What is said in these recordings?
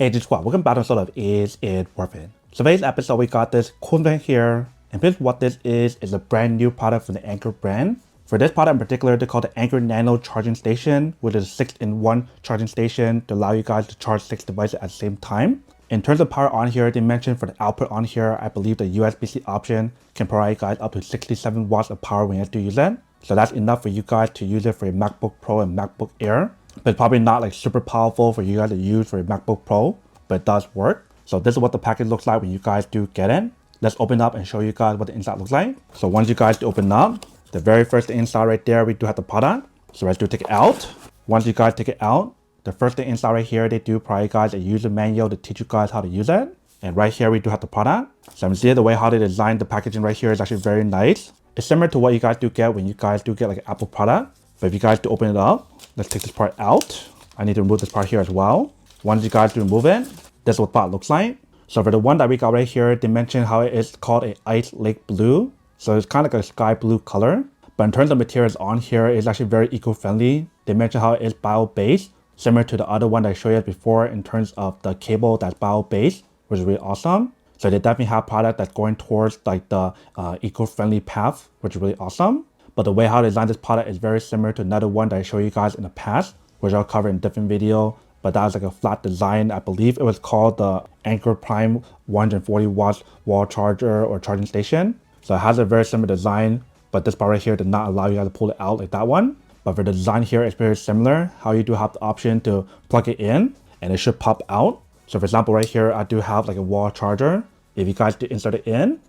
Hey G Squad, welcome back to sort of Is It Worth It? So today's episode we got this cool thing here, and basically what this is a brand new product from the Anker brand. For this product in particular, they call the Anker Nano charging station, which is a 6-in-1 charging station to allow you guys to charge 6 devices at the same time. In terms of power on here, they mentioned for the output on here, I believe the USB-C option can provide you guys up to 67 watts of power when you have to use it. So that's enough for you guys to use it for your MacBook Pro and MacBook Air. But it's probably not like super powerful for you guys to use for your MacBook Pro, but it does work. So this is what the package looks like when you guys do get it. Let's open up and show you guys what the inside looks like. So once you guys do open up, the very first thing inside right there, we do have the product. So let's do take it out. Once you guys take it out, the first thing inside right here, they do provide you guys a user manual to teach you guys how to use it. And right here, we do have the product. So I'm seeing the way how they designed the packaging right here is actually very nice. It's similar to what you guys do get when you guys do get like an Apple product. But if you guys do open it up, let's take this part out. I need to remove this part here as well. Once you guys do remove it, this is what the part looks like. So for the one that we got right here, they mentioned how it is called a ice lake blue. So it's kind of like a sky blue color. But in terms of materials on here, it's actually very eco-friendly. They mentioned how it is bio-based, similar to the other one that I showed you before in terms of the cable that's bio-based, which is really awesome. So they definitely have product that's going towards like the eco-friendly path, which is really awesome. But the way how they designed this product is very similar to another one that I showed you guys in the past, which I'll cover in a different video. But that was like a flat design. I believe it was called the Anker Prime 140 watts wall charger or charging station. So it has a very similar design, but this part right here did not allow you guys to pull it out like that one. But for the design here, it's very similar. How you do have the option to plug it in and it should pop out. So for example, right here, I do have like a wall charger. If you guys do insert it in,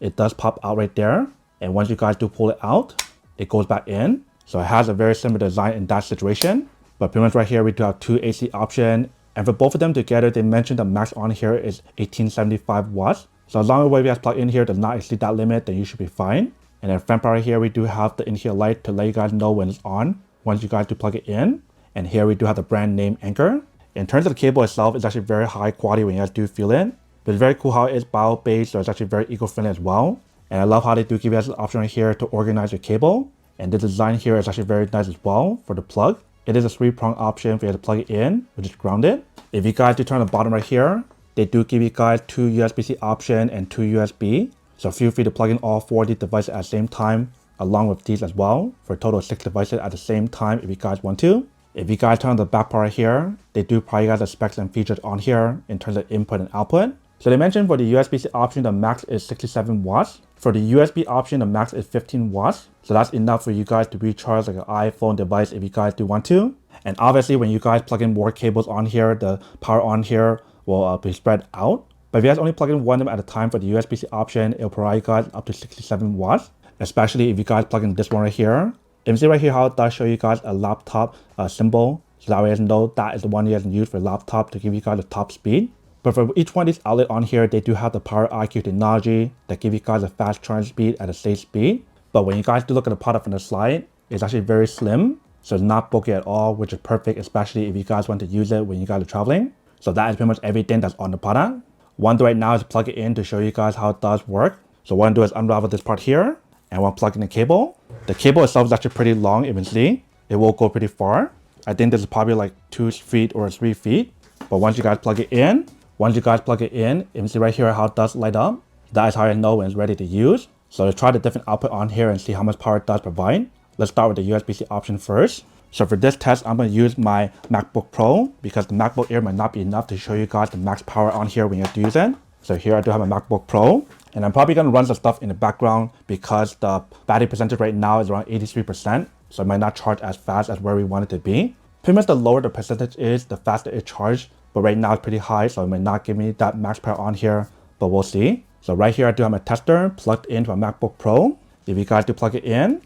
it does pop out right there. And once you guys do pull it out, it goes back in. So it has a very similar design in that situation. But pretty much right here, we do have two AC options. And for both of them together, they mentioned the max on here is 1875 watts. So as long as what you guys plug in here does not exceed that limit, then you should be fine. And then front part right here, we do have the in-here light to let you guys know when it's on, once you guys do plug it in. And here we do have the brand name Anker. In terms of the cable itself, it's actually very high quality when you guys do feel it. But it's very cool how it is bio-based, so it's actually very eco-friendly as well. And I love how they do give you guys the option right here to organize your cable. And the design here is actually very nice as well for the plug. It is a 3-prong option for you to plug it in, which is grounded. If you guys do turn on the bottom right here, they do give you guys 2 USB-C option and 2 USB. So feel free to plug in all 4 of these devices at the same time, along with these as well, for a total of 6 devices at the same time if you guys want to. If you guys turn on the back part right here, they do provide you guys the specs and features on here in terms of input and output. So they mentioned for the USB-C option, the max is 67 watts. For the USB option, the max is 15 watts. So that's enough for you guys to recharge like an iPhone device if you guys do want to. And obviously when you guys plug in more cables on here, the power on here will be spread out. But if you guys only plug in one of them at a time for the USB-C option, it'll provide you guys up to 67 watts. Especially if you guys plug in this one right here. You can see right here how it does show you guys a laptop symbol. So that way you guys know that is the one you guys can use for laptop to give you guys the top speed. But for each one of these outlets on here, they do have the Power IQ technology that give you guys a fast charge speed at a safe speed. But when you guys do look at the product from the slide, it's actually very slim. So it's not bulky at all, which is perfect, especially if you guys want to use it when you guys are traveling. So that is pretty much everything that's on the product. What I'm doing right now is plug it in to show you guys how it does work. So what I'm doing is unravel this part here, and we'll plug in the cable. The cable itself is actually pretty long, you can see. It will go pretty far. I think this is probably like 2 feet or 3 feet. But once you guys plug it in, you can see right here how it does light up. That is how I know when it's ready to use. So let's try the different output on here and see how much power it does provide. Let's start with the USB-C option first. So for this test, I'm going to use my MacBook Pro because the MacBook Air might not be enough to show you guys the max power on here when you have to use it. So here I do have my MacBook Pro, and I'm probably going to run some stuff in the background because the battery percentage right now is around 83%. So it might not charge as fast as where we want it to be. Pretty much the lower the percentage is, the faster it charges. But right now it's pretty high, so it might not give me that max power on here, but we'll see. So right here I do have my tester plugged into my MacBook Pro. If you guys do plug it in,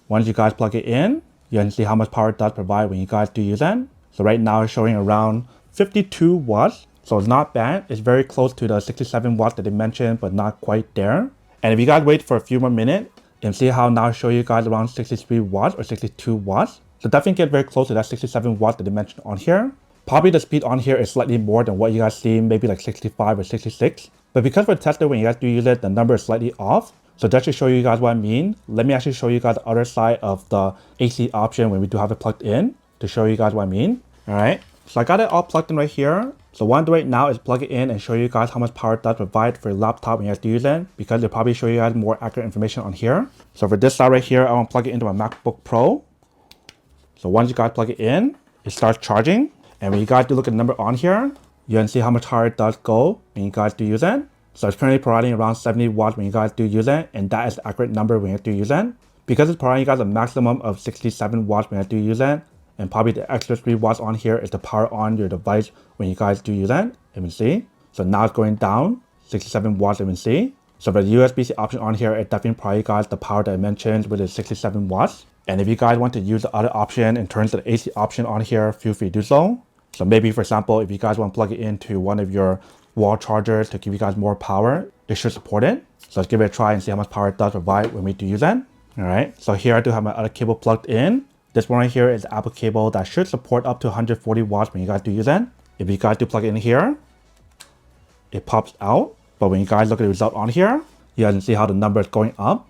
once you guys plug it in, you can see how much power it does provide when you guys do use it. So right now it's showing around 52 watts. So it's not bad. It's very close to the 67 watts that they mentioned, but not quite there. And if you guys wait for a few more minutes, you can see how now I show you guys around 63 watts or 62 watts. So definitely get very close to that 67 watts that they mentioned on here. Probably the speed on here is slightly more than what you guys see, maybe like 65 or 66. But because for the tester, when you guys do use it, the number is slightly off. So just to show you guys what I mean, let me actually show you guys the other side of the AC option when we do have it plugged in to show you guys what I mean. All right. So I got it all plugged in right here. So what I'm doing right now is plug it in and show you guys how much power it does provide for your laptop when you guys do use it, because it'll probably show you guys more accurate information on here. So for this side right here, I want to plug it into my MacBook Pro. So once you guys plug it in, it starts charging. And when you guys do look at the number on here, you can see how much higher it does go when you guys do use it. So it's currently providing around 70 watts when you guys do use it, and that is the accurate number when you do use it. Because it's providing you guys a maximum of 67 watts when you do use it, and probably the extra 3 watts on here is to power on your device when you guys do use it. You can see. So now it's going down, 67 watts, you can see. So for the USB-C option on here, it definitely provides you guys the power that I mentioned, which is 67 watts. And if you guys want to use the other option in terms of the AC option on here, feel free to do so. So maybe, for example, if you guys want to plug it into one of your wall chargers to give you guys more power, it should support it. So let's give it a try and see how much power it does provide when we do use it. Alright, so here I do have my other cable plugged in. This one right here is the Apple cable that should support up to 140 watts when you guys do use it. If you guys do plug it in here, it pops out. But when you guys look at the result on here, you guys can see how the number is going up,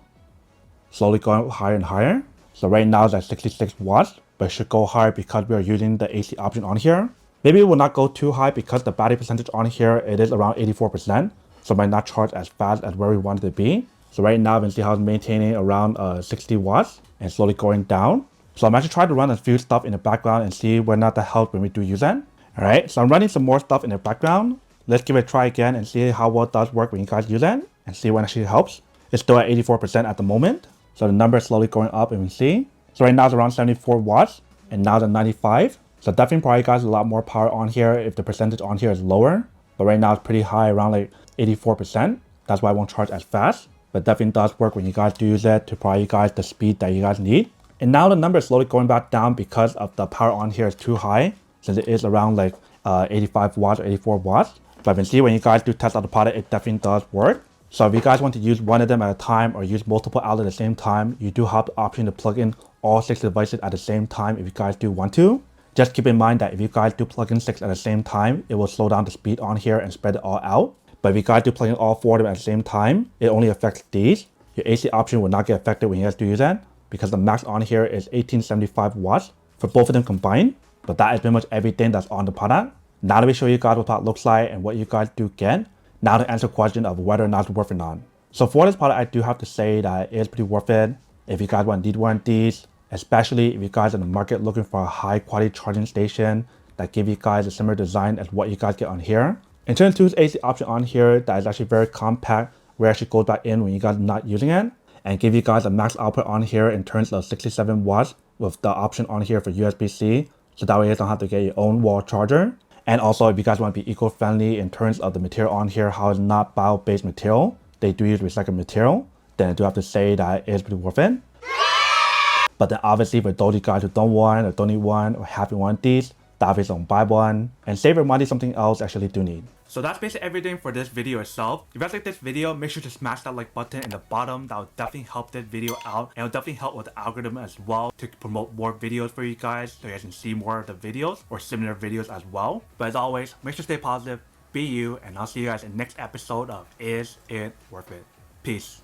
slowly going higher and higher. So right now it's at 66 watts, but it should go higher because we are using the AC option on here. Maybe it will not go too high because the battery percentage on here, it is around 84%. So it might not charge as fast as where we want it to be. So right now, we can see how it's maintaining around 60 watts and slowly going down. So I'm actually trying to run a few stuff in the background and see whether or not that helps when we do use it. Alright, so I'm running some more stuff in the background. Let's give it a try again and see how well it does work when you guys use it and see when it actually helps. It's still at 84% at the moment. So the number is slowly going up, and we see. So right now it's around 74 watts and now it's at 95. So definitely probably guys a lot more power on here if the percentage on here is lower. But right now it's pretty high, around like 84%. That's why it won't charge as fast. But definitely does work when you guys do use it to provide you guys the speed that you guys need. And now the number is slowly going back down because of the power on here is too high, since it is around like 85 watts or 84 watts. But you can see when you guys do test out the product, it definitely does work. So if you guys want to use one of them at a time or use multiple outlets at the same time, you do have the option to plug in all 6 devices at the same time if you guys do want to. Just keep in mind that if you guys do plug in 6 at the same time, it will slow down the speed on here and spread it all out. But if you guys do plug in all 4 of them at the same time, it only affects these. Your AC option will not get affected when you guys do use that, because the max on here is 1875 watts for both of them combined. But that is pretty much everything that's on the product. Now that we show you guys what the product looks like and what you guys do get, now to answer the question of whether or not it's worth it or not. So for this product, I do have to say that it is pretty worth it. If you guys want to need one of these, especially if you guys are in the market looking for a high quality charging station that give you guys a similar design as what you guys get on here. In terms of the AC option on here, that is actually very compact, where it actually goes back in when you guys are not using it, and give you guys a max output on here in terms of 67 watts with the option on here for USB-C. So that way you don't have to get your own wall charger. And also if you guys want to be eco-friendly in terms of the material on here, how it's not bio-based material, they do use recycled material, then I do have to say that it is pretty worth it. But then obviously for those of you guys who don't want or don't need one or haven't want these, obviously don't buy one and save your money something else actually do need. So that's basically everything for this video itself. If you guys like this video, make sure to smash that like button in the bottom. That will definitely help this video out, and it will definitely help with the algorithm as well to promote more videos for you guys, so you guys can see more of the videos or similar videos as well. But as always, make sure to stay positive, be you, and I'll see you guys in the next episode of Is It Worth It? Peace.